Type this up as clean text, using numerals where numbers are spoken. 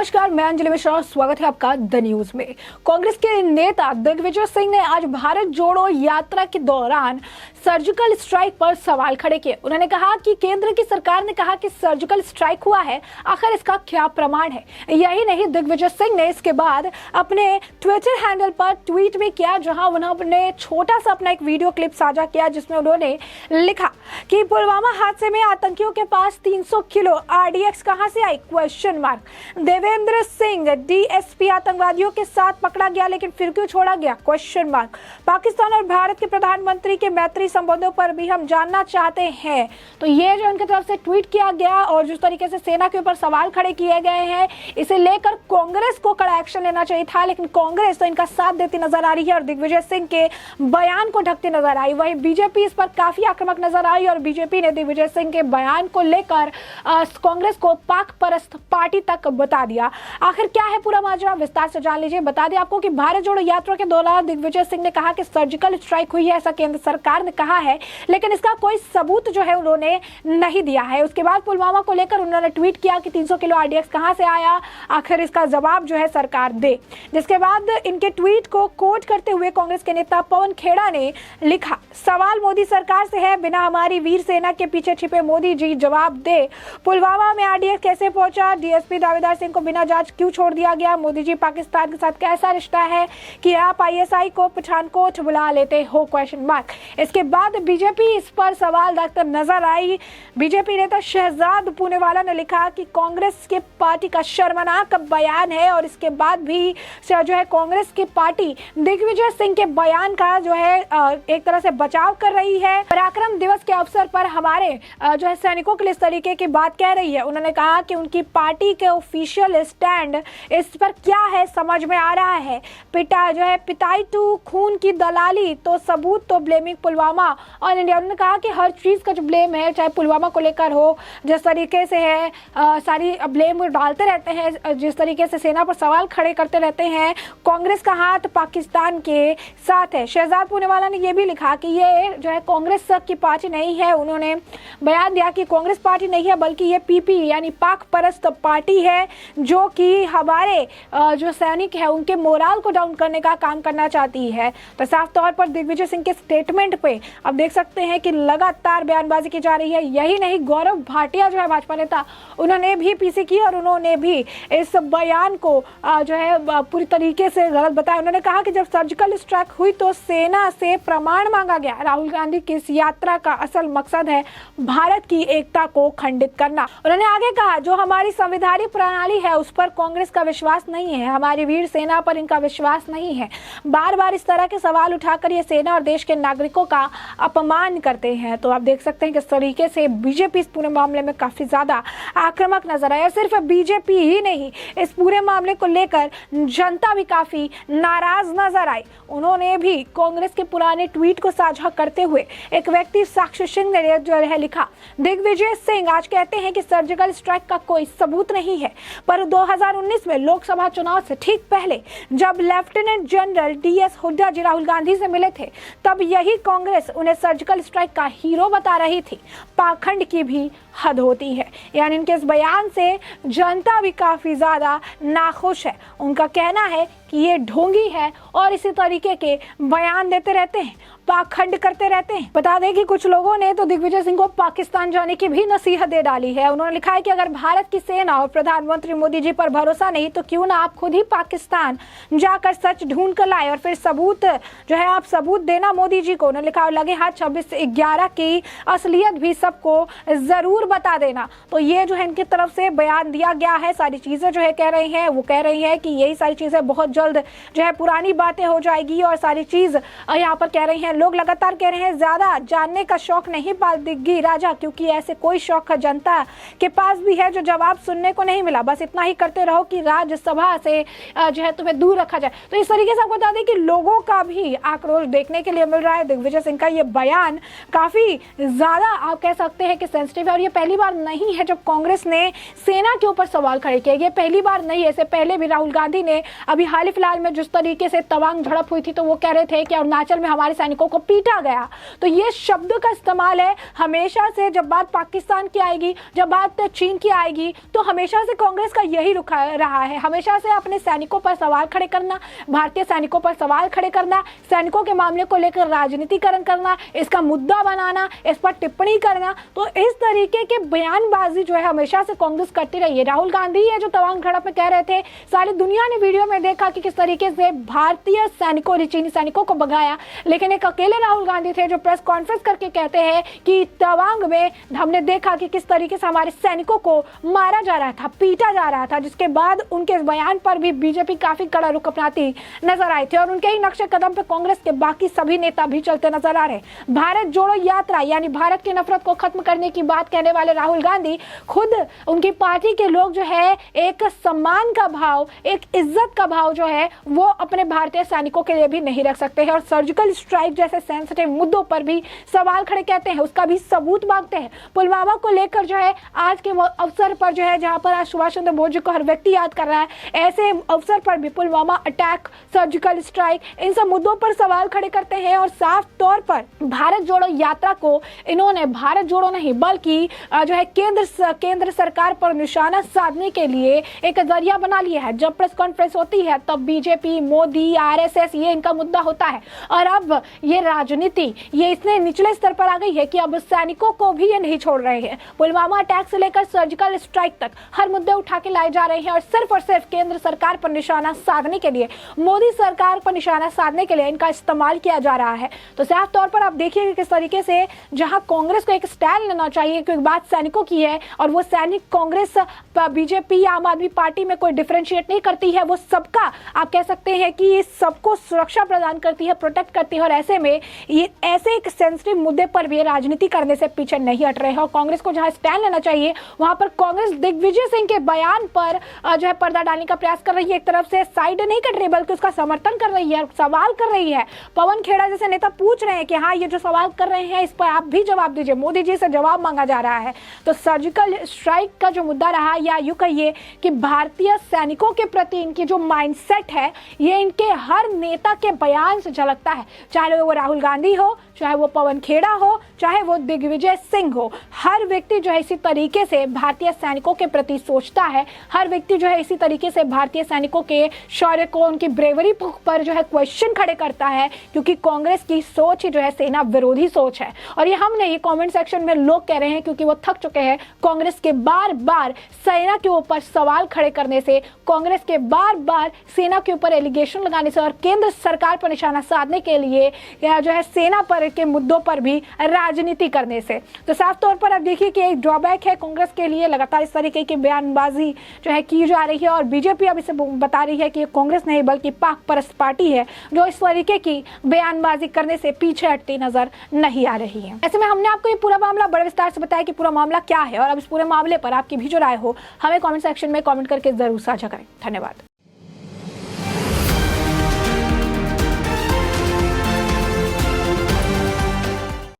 नमस्कार, मैं अंजलि मिश्रा। स्वागत है आपका द न्यूज में। कांग्रेस के नेता दिग्विजय सिंह ने आज भारत जोड़ो यात्रा के दौरान सर्जिकल स्ट्राइक पर सवाल खड़े किए। उन्होंने कहा कि केंद्र की सरकार ने कहा कि सर्जिकल स्ट्राइक हुआ है, आखिर इसका क्या प्रमाण है। यही नहीं, दिग्विजय सिंह ने इसके बाद अपने ट्विटर हैंडल पर ट्वीट भी किया, जहां उन्होंने छोटा सा अपना एक वीडियो क्लिप साझा किया, जिसमें उन्होंने लिखा कि पुलवामा हादसे में आतंकियों के पास 300 किलो RDX कहां से आई? Question mark. Devendra Singh DSP आतंकवादियों के साथ पकड़ा गया, लेकिन फिर क्यों छोड़ा गया? Question mark. पाकिस्तान और भारत के प्रधानमंत्री के मैत्री संबंधों पर भी हम जानना चाहते हैं। तो ये जो इनकी तरफ से ट्वीट किया गया और जिस तरीके से सेना के ऊपर सवाल खड़े किए गए हैं, इसे लेकर कांग्रेस को कड़ा एक्शन लेना चाहिए था, लेकिन कांग्रेस तो इनका साथ देती नजर आ रही है और दिग्विजय सिंह के बयान को ढकती नजर आई। वहीं बीजेपी इस पर काफी आक्रामक नजर आई और बीजेपी ने दिग्विजय सिंह के बयान को लेकर कांग्रेस को पाक परस्त पार्टी तक बता दिया। आखिर क्या है पूरा माजरा, विस्तार से जान लीजिए। बता दें आपको कि भारत जोड़ो यात्रा के दौरान दिग्विजय सिंह ने कहा कि सर्जिकल स्ट्राइक हुई है, ऐसा केंद्र सरकार ने कहा है, लेकिन इसका कोई सबूत जो है उन्होंने नहीं दिया है। उसके बाद पुलवामा को लेकर उन्होंने ट्वीट किया कि 300 किलो RDX कहां से आया, आखिर इसका जवाब जो है सरकार दे। जिसके बाद इनके ट्वीट को कोट करते हुए कांग्रेस के नेता पवन खेड़ा ने लिखा, सवाल मोदी सरकार से है, बिना हमारी वीर सेना के पीछे छिपे मोदी जी जवाब दे। पुलवामा में RDX कैसे पहुंचा? DSP दावेदार सिंह को बिना जांच क्यों छोड़ दिया गया? मोदी जी पाकिस्तान के साथ कैसा रिश्ता है कि आप ISI को पठानकोट बुला लेते हो? Question mark. इसके बाद बीजेपी इस पर सवाल रखकर नजर आई। बीजेपी नेता शहजाद पूनेवाला ने लिखा कि कांग्रेस के पार्टी का शर्मनाक बयान है और इसके बाद भी जो है कांग्रेस की पार्टी दिग्विजय सिंह के बयान का जो है एक तरह से बचाव कर रही है। पराक्रम दिवस के अवसर पर हमारे जो है सैनिकों के लिए इस तरीके की बात कह रही है। उन्होंने कहा कि उनकी पार्टी के ऑफिशियल स्टैंड इस पर क्या है समझ में आ रहा है। पिटाई टू खून की दलाली तो सबूत तो ब्लेमिंग पुलवामा और इंडिया। उन्होंने कहा कि हर चीज का जो ब्लेम है, चाहे पुलवामा को लेकर हो, जिस तरीके से है सारी ब्लेम डालते रहते हैं, जिस तरीके से सेना पर सवाल खड़े करते रहते हैं, कांग्रेस का हाथ पाकिस्तान के साथ है। शहजाद पूनेवाला ने यह भी लिखा कि ये जो है कांग्रेस की पार्टी नहीं है। उन्होंने बयान दिया कि कांग्रेस पार्टी नहीं है, बल्कि ये PP यानी पाक परस्त पार्टी है, जो कि हमारे जो सैनिक है उनके मोराल को डाउन करने का काम करना चाहती है। तो साफ तौर पर दिग्विजय सिंह के स्टेटमेंट पे अब देख सकते हैं कि लगातार बयानबाजी की जा रही है। यही नहीं, गौरव भाटिया जो है भाजपा नेता, उन्होंने भी PC की और उन्होंने भी इस बयान को जो है पूरी तरीके से गलत बताया। उन्होंने कहा कि जब सर्जिकल स्ट्राइक हुई तो सेना से प्रमाण मांगा गया। राहुल गांधी की इस यात्रा का असल मकसद है भारत की एकता को खंडित करना। उन्होंने आगे कहा, जो हमारी संवैधानिक प्रणाली है उस पर कांग्रेस का विश्वास नहीं है, हमारी वीर सेना पर इनका विश्वास नहीं है। बार बार इस तरह के सवाल उठाकर ये सेना और देश के नागरिकों का अपमान करते हैं। तो आप देख सकते हैं कि इस तरीके से बीजेपी इस पूरे मामले में काफी ज्यादा आक्रामक नजर आई। और सिर्फ बीजेपी ही नहीं, इस पूरे मामले को लेकर जनता भी काफी नाराज नजर आई। उन्होंने भी कांग्रेस के पुराने ट्वीट को साझा करते हुए एक व्यक्ति साक्षी सिंह ने जो है लिखा, दिग्विजय सिंह आज कहते हैं कि सर्जिकल स्ट्राइक का कोई सबूत नहीं है, पर 2019 में लोकसभा चुनाव से ठीक पहले जब लेफ्टिनेंट जनरल DS हुड्डा जी राहुल गांधी से मिले थे, तब यही कांग्रेस उन्हें सर्जिकल स्ट्राइक का हीरो बता रही थी। पाखंड की भी हद होती है। यानी इनके इस बयान से जनता भी काफी ज्यादा नाखुश है। उनका कहना है कि ये ढोंगी है और इसी तरीके के बयान देते रहते हैं, पाखंड करते रहते हैं। बता दें कि कुछ लोगों ने तो दिग्विजय सिंह को पाकिस्तान जाने की भी नसीहत दे डाली है। उन्होंने लिखा है कि अगर भारत की सेना और प्रधानमंत्री मोदी जी पर भरोसा नहीं तो क्यों ना आप खुद ही पाकिस्तान जाकर सच ढूंढ कर लाए और फिर सबूत जो है आप सबूत देना मोदी जी को। उन्होंने लिखा, लगे हाथ 26/11 की असलियत भी सबको जरूर बता देना। तो ये जो है इनकी तरफ से बयान दिया गया है। सारी चीजें जो है कह रही हैं, वो कह रही है कि यही सारी चीजें बहुत जल्द जो है पुरानी बातें हो जाएगी और सारी चीज यहाँ पर कह रही हैं। लोग लगातार कह रहे हैं ज्यादा जानने का शौक नहीं पाल दिग्गी राजा, क्योंकि ऐसे कोई शौक जनता के पास भी है जो जवाब सुनने को नहीं मिला। बस इतना ही करते रहो कि राज्यसभा से जो है तुम्हें दूर रखा जाए। तो इस तरीके से आपको बता दें कि लोगों का भी आक्रोश देखने के लिए मिल रहा है। दिग्विजय सिंह का ये बयान काफी ज्यादा आप कह सकते हैं कि सेंसिटिव है और ये पहली बार नहीं है जब कांग्रेस ने सेना के ऊपर सवाल खड़े किए। ये पहली बार नहीं है, इससे पहले भी राहुल गांधी ने अभी हाल ही फिलहाल में जिस तरीके से तवांग झड़प हुई थी तो वो कह रहे थे कि अरुणाचल में हमारे सैनिकों को पीटा गया। तो ये शब्द का इस्तेमाल है हमेशा से, जब बात पाकिस्तान की आएगी, जब बात चीन की आएगी, तो हमेशा से कांग्रेस का यही रुख रहा है, हमेशा से अपने सैनिकों पर सवाल खड़े करना, भारतीय सैनिकों पर सवाल खड़े करना, सैनिकों के मामले को लेकर राजनीतिकरण करना, इसका मुद्दा बनाना, इस पर टिप्पणी करना। तो इस तरीके के बयानबाजी जो है हमेशा से कांग्रेस करती रही है। राहुल गांधी है जो तवांग झड़प में कह रहे थे, सारी दुनिया ने वीडियो में देखा कि किस तरीके से भारतीय सैनिकों ने चीनी सैनिकों को भगाया, लेकिन एक अकेले राहुल गांधी थे जो प्रेस कॉन्फ्रेंस करके कहते हैं कि तवांग में हमने देखा कि किस तरीके से हमारे सैनिकों को मारा जा रहा था, पीटा जा रहा था, जिसके बाद उनके इस बयान पर भी बीजेपी काफी कड़ा रुख अपनाती नजर आए थे और उनके ही नक्शे कदम पे कांग्रेस के बाकी सभी नेता भी चलते नजर आ रहे। भारत जोड़ो यात्रा यानी भारत की नफरत को खत्म करने की बात कहने वाले राहुल गांधी खुद, उनकी पार्टी के लोग जो है एक सम्मान का भाव, एक इज्जत का भाव जो है वो अपने भारतीय सैनिकों के लिए भी नहीं रख सकते हैं और सर्जिकल स्ट्राइक जैसे सेंसिटिव मुद्दों पर भी सवाल खड़े कहते हैं, उसका भी सबूत मांगते हैं। पुलवामा को लेकर जो है आज के अवसर पर जो है जहां पर आज सुभाष चंद्र बोस जी को हर व्यक्ति याद कर रहा है, ऐसे अवसर पर भी पुलवामा अटैक, सर्जिकल स्ट्राइक, इन सब मुद्दों पर सवाल खड़े करते हैं और साफ तौर पर भारत जोड़ो यात्रा को इन्होंने भारत जोड़ो नहीं बल्कि जो है केंद्र सरकार पर निशाना साधने के लिए एक जरिया बना लिया है। जब प्रेस कॉन्फ्रेंस होती है तब बीजेपी, मोदी, आरएसएस ये इनका मुद्दा होता है और अब ये राजनीति ये इतने निचले स्तर पर आ गई है कि अब सैनिकों को भी ये नहीं छोड़ रहे हैं। पुलवामा अटैक से लेकर सर्जिकल स्ट्राइक तक हर मुद्दे उठा के लाए जा रहे हैं और सिर्फ केंद्र सरकार पर निशाना साधने के लिए, मोदी सरकार पर निशाना साधने के लिए इनका इस्तेमाल किया जा रहा है। तो साफ तौर पर आप देखिए किस तरीके से जहां कांग्रेस को एक स्टैंड लेना चाहिए क्योंकि बात सैनिकों की है और वो सैनिक कांग्रेस, बीजेपी, आम आदमी पार्टी में कोई डिफरेंशिएट नहीं करती है, वो सबका आप कह सकते हैं कि सबको सुरक्षा प्रदान करती है, प्रोटेक्ट करती है और ऐसे में ये ऐसे एक सेंसिटिव मुद्दे पर भी राजनीति करने से पीछे नहीं हट रहे हैं और कांग्रेस को जहां स्टैंड लेना चाहिए वहां पर कांग्रेस दिग्विजय सिंह के बयान पर जो है पर्दा डालने का प्रयास कर रही है। एक तरफ से साइड नहीं कट रही बल्कि उसका समर्थन कर रही है, सवाल कर रही है। पवन खेड़ा जैसे नेता पूछ रहे हैं कि हाँ ये जो सवाल कर रहे हैं इस पर आप भी जवाब दीजिए, मोदी जी से जवाब मांगा जा रहा है। तो सर्जिकल स्ट्राइक का जो मुद्दा रहा या यूं कहिए कि भारतीय सैनिकों के प्रति इनकी जो माइंडसेट है ये इनके हर नेता के बयान से झलकता है, चाहे वो राहुल गांधी हो, चाहे वो पवन खेड़ा हो, चाहे वो दिग्विजय सिंह हो। हर व्यक्ति जो है इसी तरीके से भारतीय सैनिकों के प्रति सोचता है, हर व्यक्ति जो है इसी तरीके से भारतीय सैनिकों के शौर्य को, उनकी ब्रेवरी पर जो है क्वेश्चन खड़े करता है क्योंकि कांग्रेस की सोच ही जो है सेना विरोधी सोच है। और ये हम नहीं, कमेंट सेक्शन में लोग कह रहे हैं क्योंकि वो थक चुके हैं कांग्रेस के बार बार सेना के ऊपर सवाल खड़े करने से, कांग्रेस के बार बार सेना के ऊपर एलिगेशन लगाने से और केंद्र सरकार पर निशाना साधने के लिए जो है सेना पर के मुद्दों पर भी राजनीति करने से। तो साफ तौर पर आप देखिए कि एक ड्रॉबैक है कांग्रेस के लिए, लगातार इस तरीके की बयानबाजी जो है की जा रही है और बीजेपी अब इसे बता रही है कि कांग्रेस नहीं बल्कि पाक परस्त पार्टी है जो इस तरीके की बयानबाजी करने से पीछे हटती नजर नहीं आ रही है। ऐसे में हमने आपको ये पूरा मामला बड़े विस्तार से बताया कि पूरा मामला क्या है और अब इस पूरे मामले पर आपकी भी जो राय हो हमें कमेंट सेक्शन में कमेंट करके जरूर साझा करें। धन्यवाद।